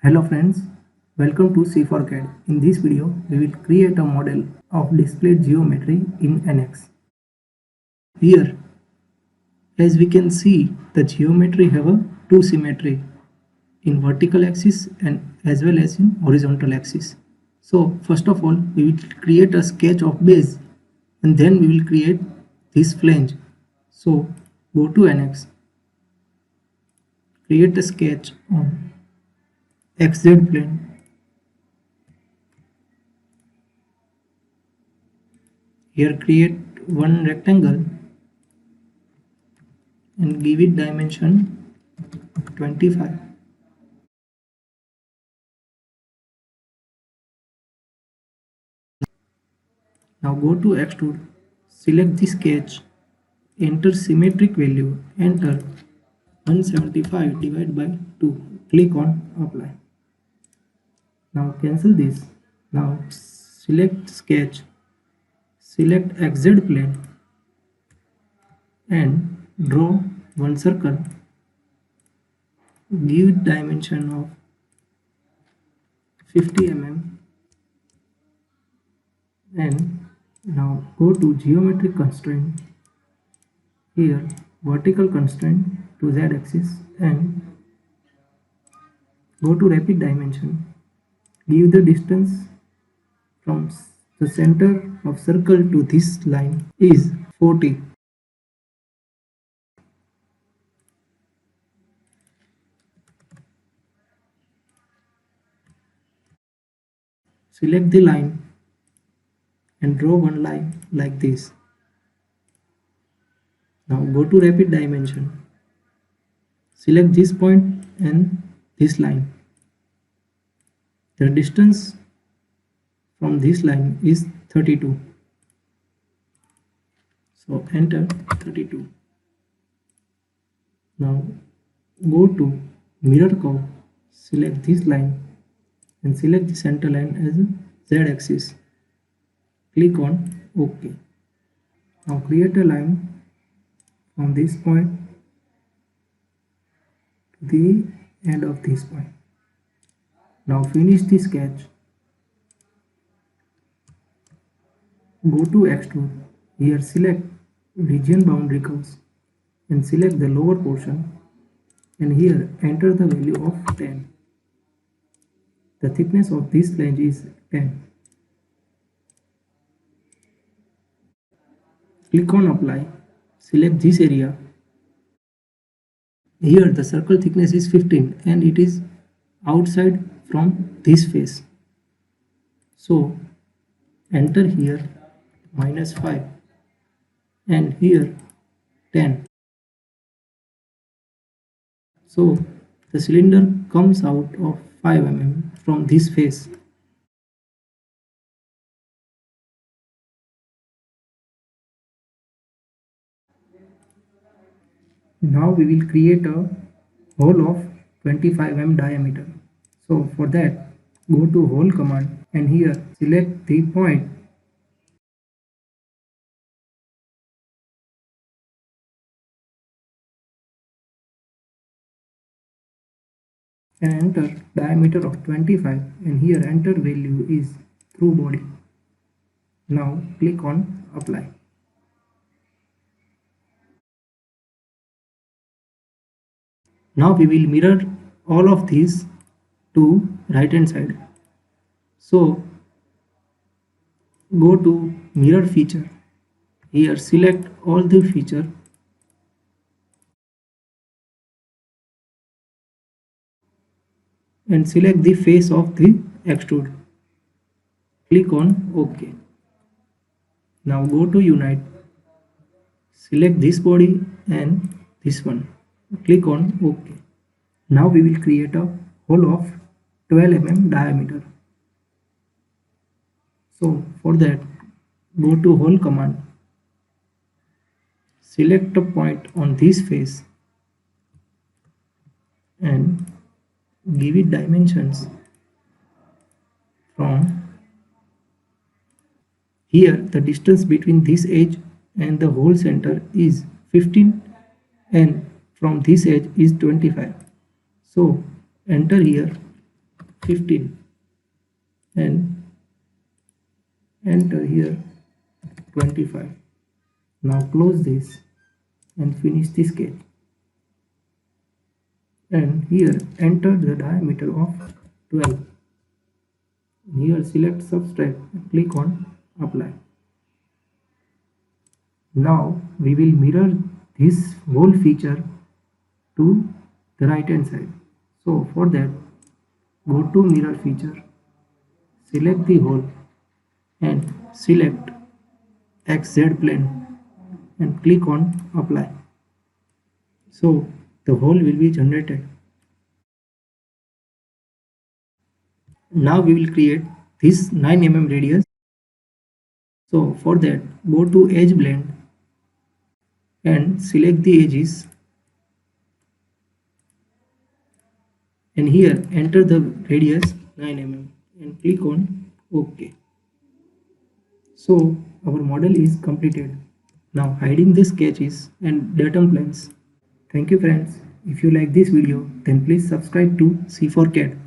Hello friends, welcome to C4CAD. In this video, we will create a model of displayed geometry in NX. Here, as we can see, the geometry have a two symmetry in vertical axis and as well as in horizontal axis. So first of all, we will create a sketch of base and then we will create this flange. So go to NX, create a sketch on XZ plane. Here create one rectangle and give it dimension 25. Now go to extrude, select the sketch, enter symmetric value, enter 175 divided by 2, click on apply. Now cancel this. Now select sketch, select XZ plane and draw one circle, give it dimension of 50 mm and now go to geometric constraint. Here vertical constraint to Z axis and go to rapid dimension. Give the distance from the center of circle to this line is 40. Select the line and draw one line like this. Now go to rapid dimension. Select this point and this line. The distance from this line is 32. So enter 32. Now go to mirror curve. Select this line and select the center line as a Z axis. Click on OK. Now create a line from this point to the end of this point. Now finish the sketch. Go to extrude. Here select region boundary curves and select the lower portion and here enter the value of 10. The thickness of this flange is 10. Click on apply. Select this area. Here the circle thickness is 15 and it is outside from this face. So enter here -5 and here 10. So the cylinder comes out of 5 mm from this face. Now we will create a hole of 25 mm diameter. So for that, go to hole command and here select the point and enter diameter of 25 and here enter value is through body. Now click on apply. Now we will mirror all of these to right hand side. So go to mirror feature. Here select all the feature and select the face of the extrude. Click on OK. Now go to unite. Select this body and this one. Click on OK. Now we will create a hole of 12 mm diameter. So for that, go to hole command. Select a point on this face and give it dimensions from here. The distance between this edge and the hole center is 15 and from this edge is 25. So enter here 15 and enter here 25. Now close this and finish the sketch. And here enter the diameter of 12. Here select subtract and click on apply. Now we will mirror this whole feature to the right hand side. So for that, go to mirror feature, select the hole and select XZ plane and click on apply. So the hole will be generated. Now we will create this 9 mm radius. So for that, go to edge blend and select the edges, and here enter the radius 9 mm and click on OK. So our model is completed. Now hiding the sketches and datum planes. Thank you friends. If you like this video, then please subscribe to C4CAD.